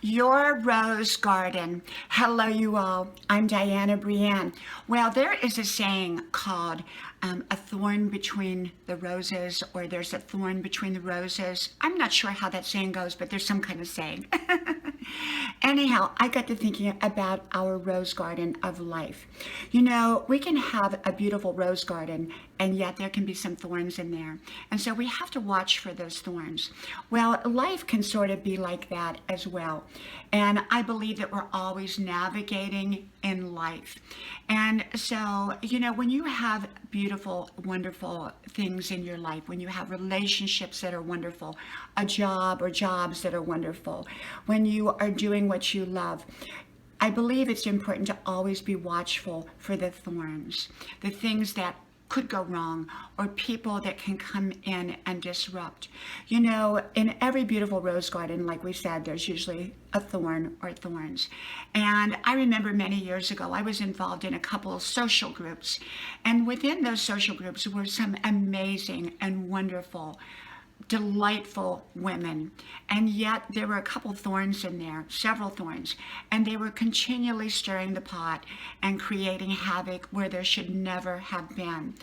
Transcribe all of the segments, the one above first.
Your Rose Garden. Hello, you all. I'm Diana Brienne. Well, there is a saying called a thorn between the roses, or there's a thorn between the roses. I'm not sure how that saying goes, but there's some kind of saying. Anyhow, I got to thinking about our rose garden of life. You know, we can have a beautiful rose garden, and yet there can be some thorns in there. And so we have to watch for those thorns. Well, life can sort of be like that as well. And I believe that we're always navigating in life. And so, you know, when you have beautiful, wonderful things in your life, when you have relationships that are wonderful, a job or jobs that are wonderful, when you are doing what you love, I believe it's important to always be watchful for the thorns, the things that could go wrong, or people that can come in and disrupt. You know, in every beautiful rose garden, like we said, there's usually a thorn or thorns. And I remember many years ago, I was involved in a couple of social groups. And within those social groups were some amazing and wonderful, delightful women, and yet there were a couple thorns in there, several thorns, and they were continually stirring the pot and creating havoc where there should never have been.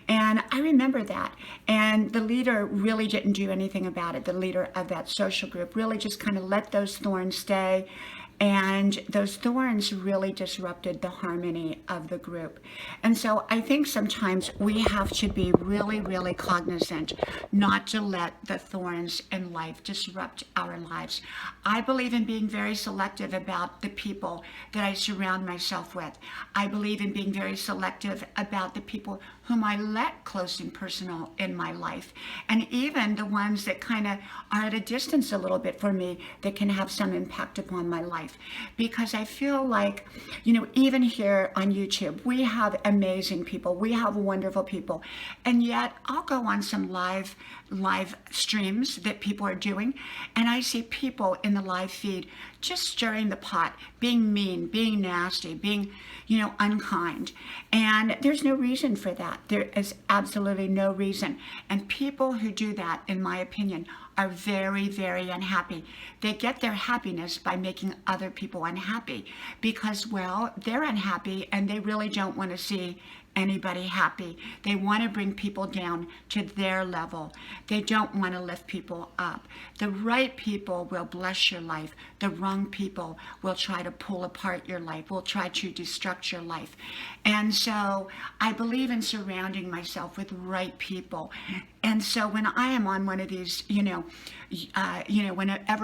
And I remember that, and the leader really didn't do anything about it. The leader of that social group really just kind of let those thorns stay, and those thorns really disrupted the harmony of the group. And so I think sometimes we have to be really, really cognizant not to let the thorns in life disrupt our lives. I believe in being very selective about the people that I surround myself with. I believe in being very selective about the people whom I let close and personal in my life, and even the ones that kind of are at a distance a little bit for me that can have some impact upon my life. Because I feel like, you know, even here on YouTube, we have amazing people, we have wonderful people, and yet I'll go on some live streams that people are doing, and I see people in the live feed just stirring the pot, being mean, being nasty, being, you know, unkind. And there's no reason for that. There is absolutely no reason. And people who do that, in my opinion, are very, very unhappy. They get their happiness by making other people unhappy because, well, they're unhappy and they really don't want to see anybody happy. They want to bring people down to their level. They don't want to lift people up. The right people will bless your life. The wrong people will try to pull apart your life, will try to destruct your life. And so I believe in surrounding myself with right people. And so when I am on one of these, whenever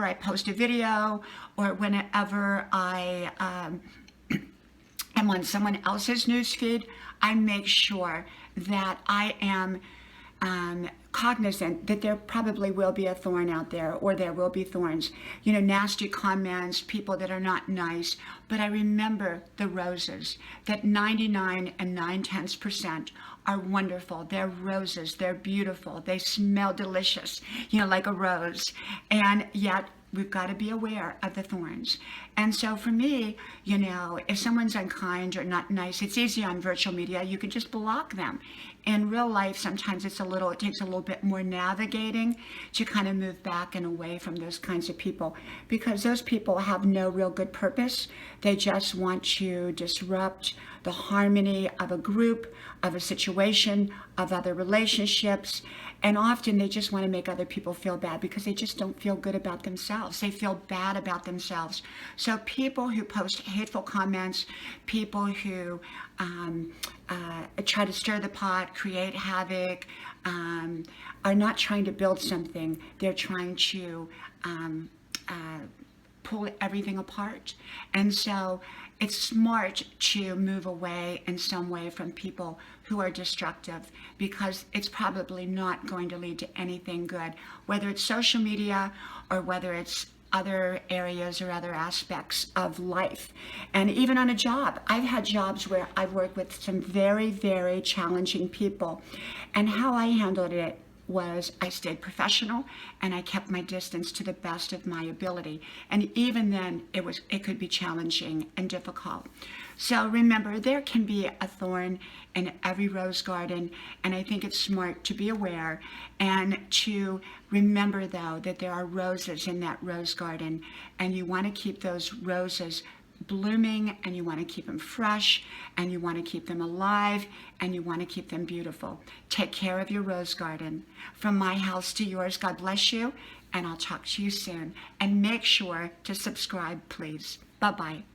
I post a video, or whenever I am on someone else's newsfeed, I make sure that I am cognizant that there probably will be a thorn out there, or there will be thorns, you know, nasty comments, people that are not nice. But I remember the roses, that 99 and 9/10% are wonderful. They're roses, they're beautiful, they smell delicious, you know, like a rose. And yet we've got to be aware of the thorns. And so for me, you know, if someone's unkind or not nice, it's easy on virtual media. You can just block them. In real life, sometimes it takes a little bit more navigating to kind of move back and away from those kinds of people, because those people have no real good purpose. They just want to disrupt the harmony of a group, of a situation, of other relationships. And often they just want to make other people feel bad because they just don't feel good about themselves. They feel bad about themselves. So people who post hateful comments, people who try to stir the pot, create havoc, are not trying to build something. They're trying to pull everything apart. And so it's smart to move away in some way from people who are destructive, because it's probably not going to lead to anything good, whether it's social media or whether it's other areas or other aspects of life. And even on a job, I've had jobs where I've worked with some very, very challenging people, and how I handled it was I stayed professional and I kept my distance to the best of my ability. And even then, it could be challenging and difficult. So remember, there can be a thorn in every rose garden, and I think it's smart to be aware and to remember, though, that there are roses in that rose garden, and you want to keep those roses blooming, and you want to keep them fresh, and you want to keep them alive, and you want to keep them beautiful. Take care of your rose garden. From my house to yours, God bless you, and I'll talk to you soon. And make sure to subscribe, please. Bye-bye.